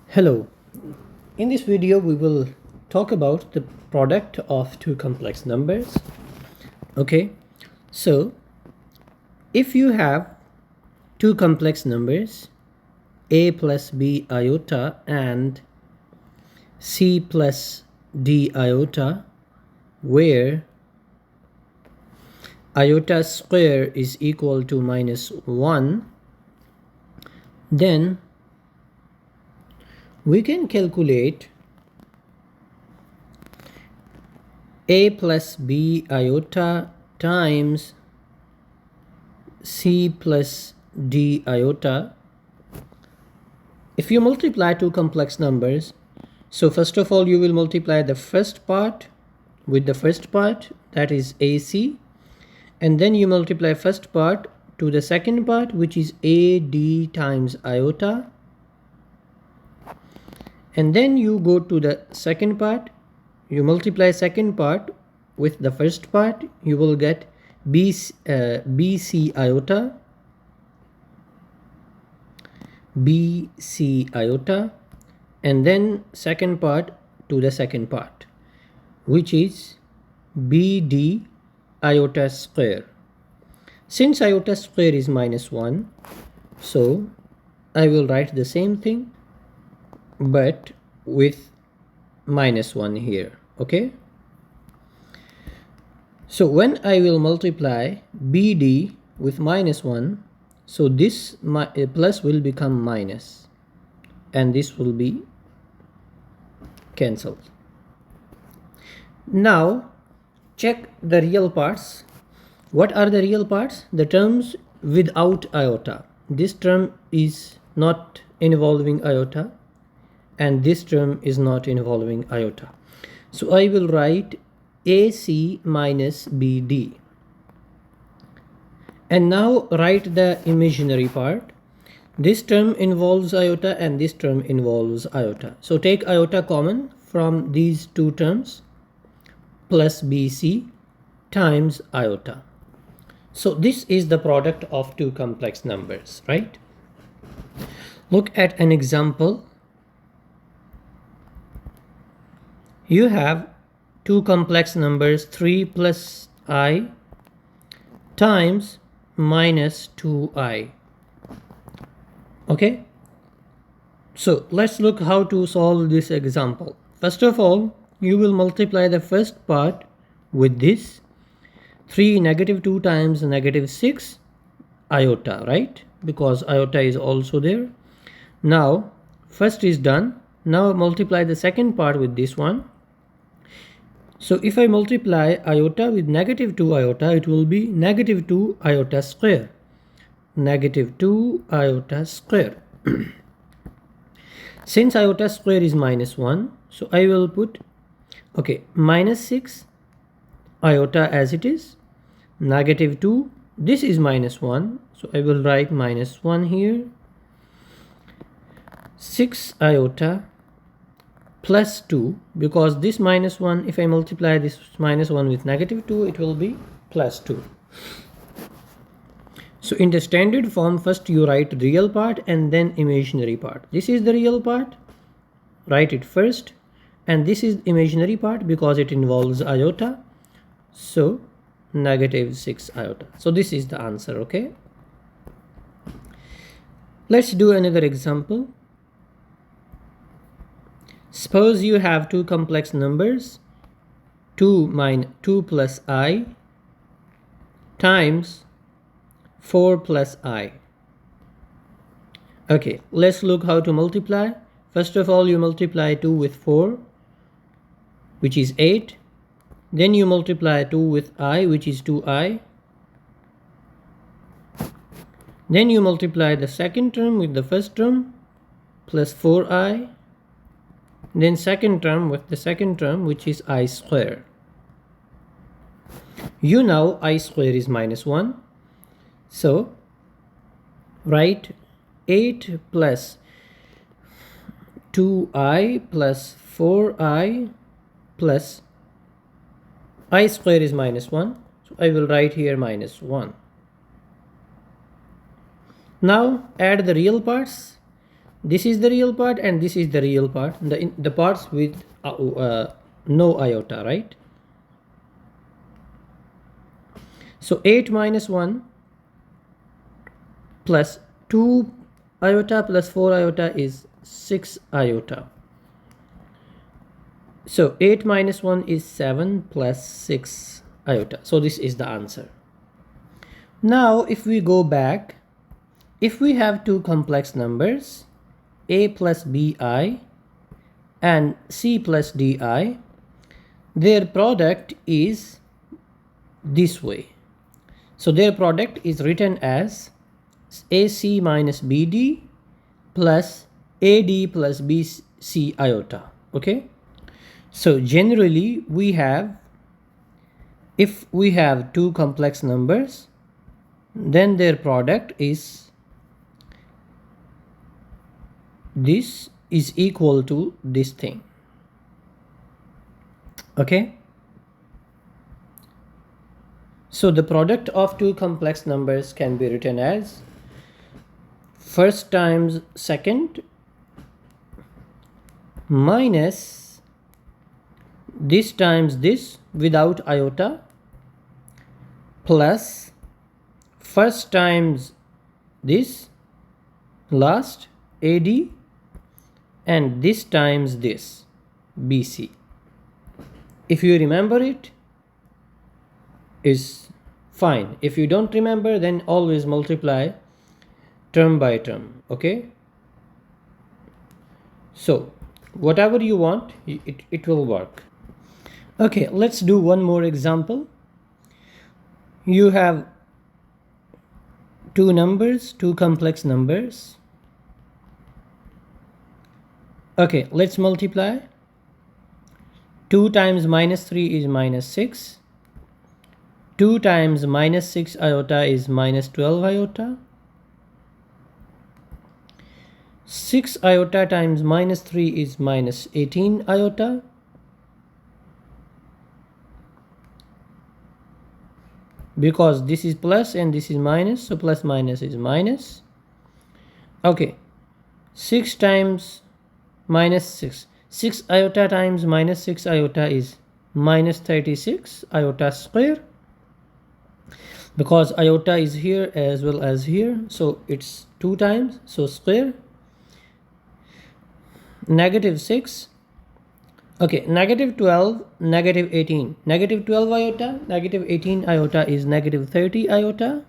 Hello. In this video we will talk about the product of two complex numbers. Okay, so if you have two complex numbers a plus b iota and c plus d iota, where iota square is equal to -1, then we can calculate a plus b iota times c plus d iota. If you multiply two complex numbers, so first of all you will multiply the first part with the first part, that is AC, and then you multiply first part to the second part, which is AD times iota, and then you go to the second part, you multiply second part with the first part, you will get BC iota, BC iota, and then second part to the second part, which is BD iota square. Since iota square is -1, so I will write the same thing but with -1 here. Okay, so when I will multiply BD with -1, so this plus will become minus and this will be cancelled. Now check the real parts. What are the real parts? The terms without iota. This term is not involving iota and this term is not involving iota. So I will write AC minus BD. And now write the imaginary part. This term involves iota and this term involves iota. So take iota common from these two terms, plus BC times iota. So this is the product of two complex numbers, right? Look at an example. You have two complex numbers 3 plus I times minus 2I. Okay, so let's look how to solve this example. First of all, you will multiply the first part with this 3 -2 times -6 iota, right? Because iota is also there. Now first is done. Now multiply the second part with this one. So if I multiply iota with -2 iota, it will be -2 iota square. -2 iota square. Since iota square is -1, so I will put -6 iota as it is, -2, this is -1, so I will write -1 here, 6 iota plus 2, because this -1, if I multiply this -1 with -2, it will be plus 2. So in the standard form, first you write real part and then imaginary part. This is the real part, write it first, and this is imaginary part because it involves iota, so -6 iota. So this is the answer. Okay, let's do another example. Suppose you have two complex numbers 2 plus I times 4 plus I. Okay, let's look how to multiply. First of all, you multiply 2 with 4, which is 8. Then you multiply 2 with I, which is 2I. Then you multiply the second term with the first term, plus 4I. Then second term with the second term, which is I square. You know I square is -1. So write 8 plus 2I plus 4I plus I square is -1. So I will write here -1. Now add the real parts. This is the real part and this is the real part, the parts with no iota, right? So 8 minus 1 plus 2 iota plus 4 iota is 6 iota. So 8 minus 1 is 7 plus 6 iota. So this is the answer. Now if we go back, if we have two complex numbers, a plus bi and c plus di, their product is this way. So their product is written as AC minus BD plus AD plus BC iota. Okay. So generally we have, if we have two complex numbers, then their product is, this is equal to this thing. Okay. So the product of two complex numbers can be written as first times second minus this times this without iota plus first times this last AD and this times this BC. If you remember it, is fine. If you don't remember, then always multiply term by term. Okay. So whatever you want, it will work. Okay, let's do one more example. You have two numbers, two complex numbers. Okay, let's multiply. 2 times minus 3 is minus 6. 2 times minus 6 iota is minus 12 iota. 6 iota times minus 3 is minus 18 iota. Because this is plus and this is minus, so plus minus is minus. Okay, 6 times minus 6. 6 iota times minus 6 iota is minus 36 iota square. Because iota is here as well as here, so it's 2 times, so square. Negative 6. Okay, negative 12, negative 18. Negative 12 iota, negative 18 iota is negative 30 iota.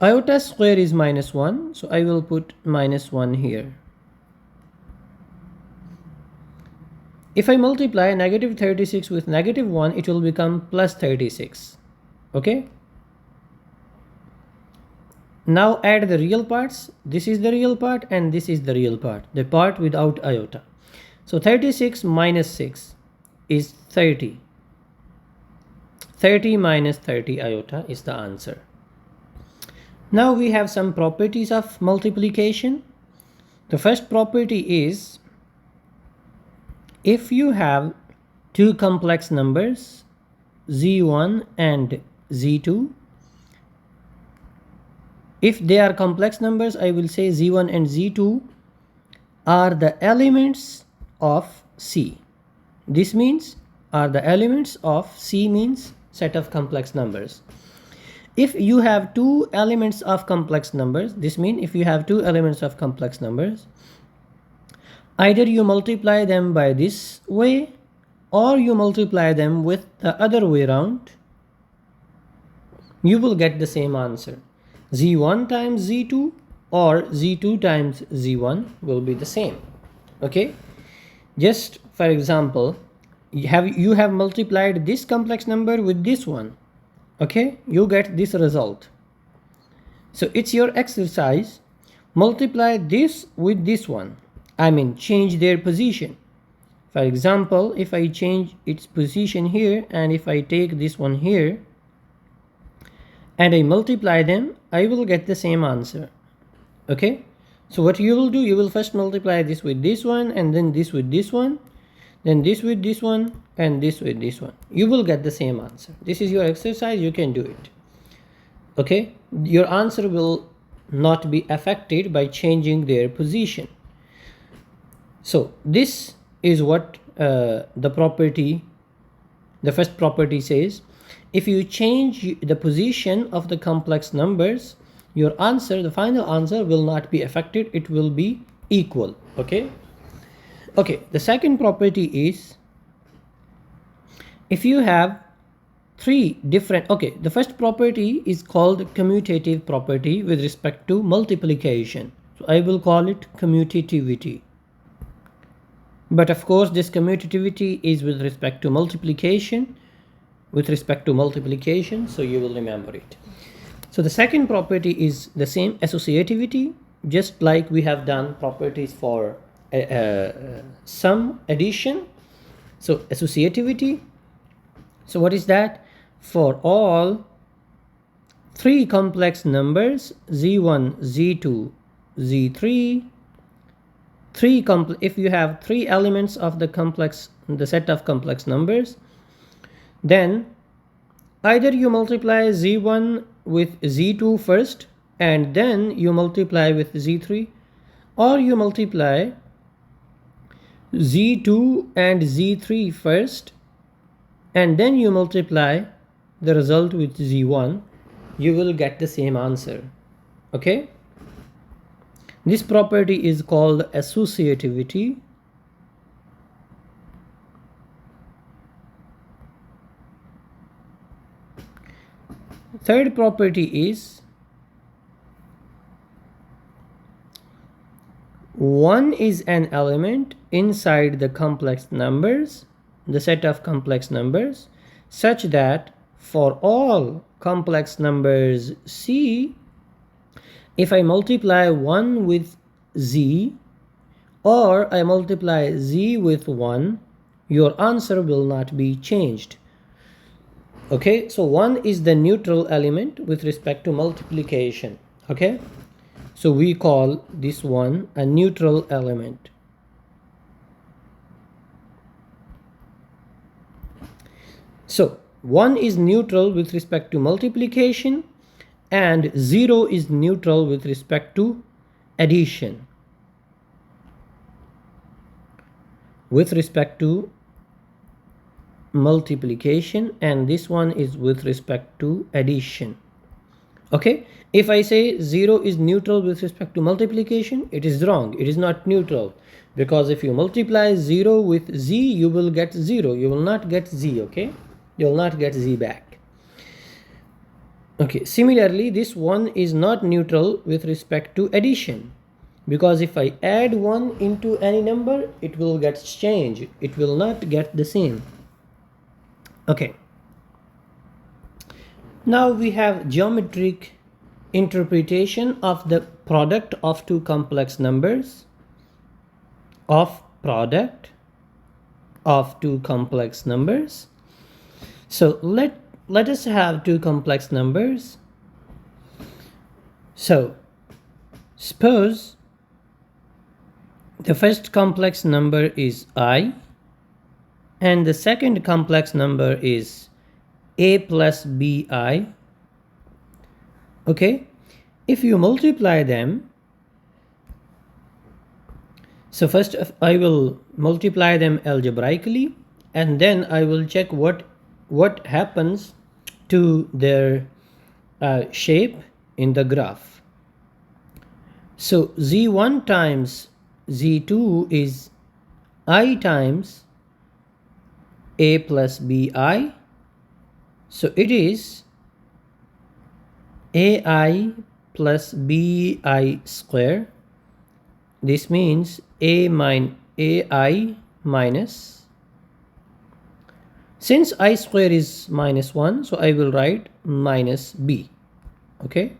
Iota square is minus 1, so I will put minus 1 here. If I multiply negative 36 with negative 1, it will become plus 36. Okay. Now add the real parts. This is the real part and this is the real part, the part without iota. So 36 minus 6 is 30. 30 minus 30 iota is the answer. Now we have some properties of multiplication. The first property is, if you have two complex numbers, z1 and z2, if they are complex numbers, I will say z1 and z2 are the elements of C. This means are the elements of C means set of complex numbers. If you have two elements of complex numbers, this means if you have two elements of complex numbers, either you multiply them by this way or you multiply them with the other way around, you will get the same answer. Z1 times Z2 or Z2 times Z1 will be the same. Okay. Just for example, you have multiplied this complex number with this one. Okay. You get this result. So it's your exercise. Multiply this with this one. I mean, change their position. For example, if I change its position here and if I take this one here and I multiply them, I will get the same answer. Okay. So what you will do, you will first multiply this with this one and then this with this one, then this with this one and this with this one. You will get the same answer. This is your exercise. You can do it. Okay. your answer will not be affected by changing their position. So this is what the first property says. If you change the position of the complex numbers, your answer, the final answer, will not be affected. It will be equal. Okay. The second property is, if you have three different, the first property is called commutative property with respect to multiplication. So I will call it commutativity. But of course, this commutativity is with respect to multiplication. So you will remember it. So the second property is the same, associativity, just like we have done properties for sum, addition. So associativity. So what is that? For all three complex numbers, z1, z2, z3, if you have three elements of the set of complex numbers, then either you multiply z1 with z2 first and then you multiply with z3, or you multiply z2 and z3 first and then you multiply the result with z1, you will get the same answer. Okay, this property is called associativity. Third property is, 1 is an element inside the complex numbers, the set of complex numbers, such that for all complex numbers C, if I multiply 1 with z or I multiply z with 1, your answer will not be changed. Okay, so 1 is the neutral element with respect to multiplication. Okay, so we call this one a neutral element. So 1 is neutral with respect to multiplication and 0 is neutral with respect to addition. With respect to multiplication, and this one is with respect to addition. Okay, if I say 0 is neutral with respect to multiplication, it is wrong. It is not neutral, because if you multiply 0 with z, you will get 0. You will not get z. Okay, you will not get z back. Okay, similarly, this one is not neutral with respect to addition, because if I add 1 into any number, it will get changed. It will not get the same. Okay, now we have geometric interpretation of the product of two complex numbers, So let us have two complex numbers. So suppose the first complex number is I and the second complex number is a plus bi. Okay, if you multiply them, so first I will multiply them algebraically and then I will check what happens to their shape in the graph. So z1 times z2 is I times a plus bi, so it is ai plus bi square. This means ai minus, since I square is minus 1, so I will write minus b. Okay,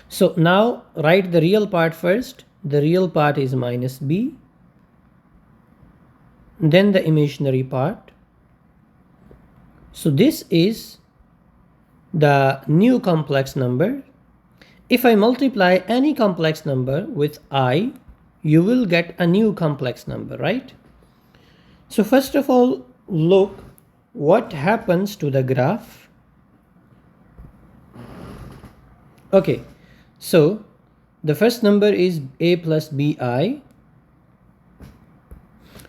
so now write the real part first. The real part is minus b, then the imaginary part. So this is the new complex number. If I multiply any complex number with I, you will get a new complex number, right? So first of all, look what happens to the graph. Okay, so the first number is a plus bi.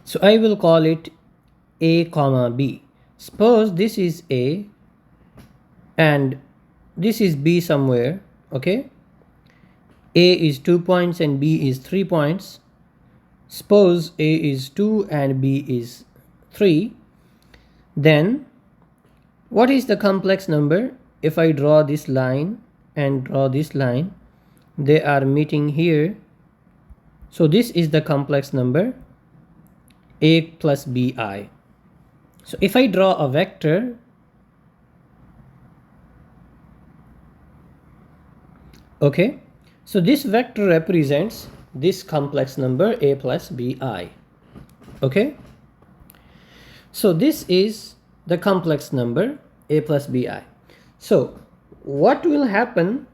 So I will call it a comma b. Suppose this is a and this is b somewhere. Okay, a is 2 points and b is 3 points. Suppose a is 2 and b is 3. Then what is the complex number? If I draw this line and draw this line, they are meeting here. So this is the complex number a plus bi. So if I draw a vector, okay, so this vector represents this complex number a plus bi. Okay, so this is the complex number a plus bi. So what will happen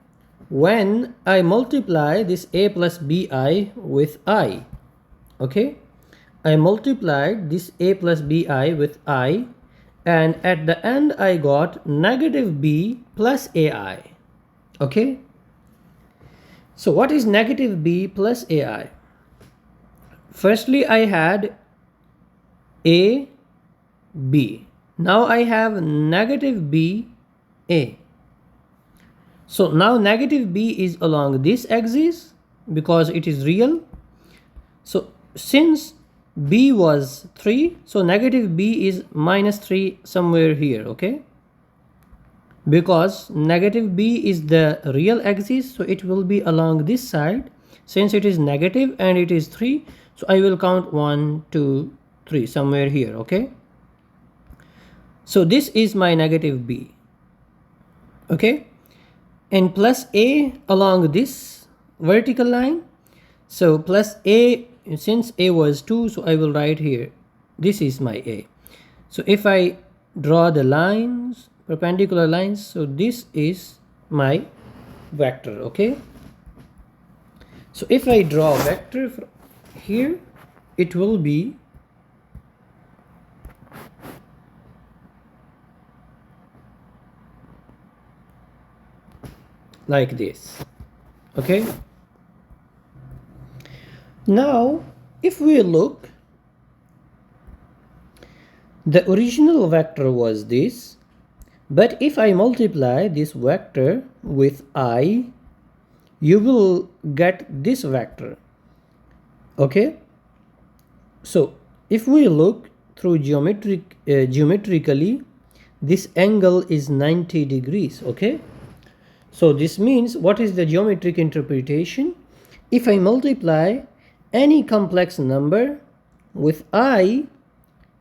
when I multiply this a plus bi with I? Okay, I multiplied this a plus bi with I, and at the end I got negative b plus ai. Okay, so what is negative b plus ai? Firstly, I had a b. Now I have negative b a. So now negative b is along this axis because it is real. So since b was 3, so negative b is minus 3 somewhere here. Okay, because negative b is the real axis, so it will be along this side. Since it is negative and it is 3, so I will count 1 2 3 somewhere here. Okay, so this is my negative b. Okay, and plus a along this vertical line. So plus a, since a was 2, so I will write here this is my a. So if I draw the lines, perpendicular lines, so this is my vector. Okay, so if I draw a vector here, it will be like this. Okay, now if we look, the original vector was this, but if I multiply this vector with I, you will get this vector. Okay, so if we look through geometrically, this angle is 90 degrees. Okay, so this means, what is the geometric interpretation? If I multiply any complex number with I,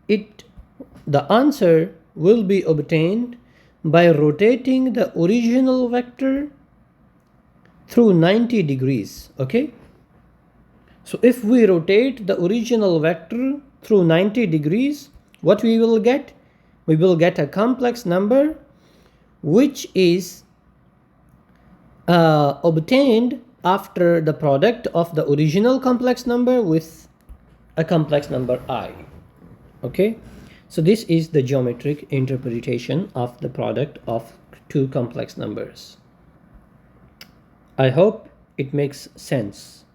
the answer will be obtained by rotating the original vector through 90 degrees. Okay, so if we rotate the original vector through 90 degrees, what we will get? We will get a complex number which is obtained after the product of the original complex number with a complex number I. Okay, so this is the geometric interpretation of the product of two complex numbers. I hope it makes sense.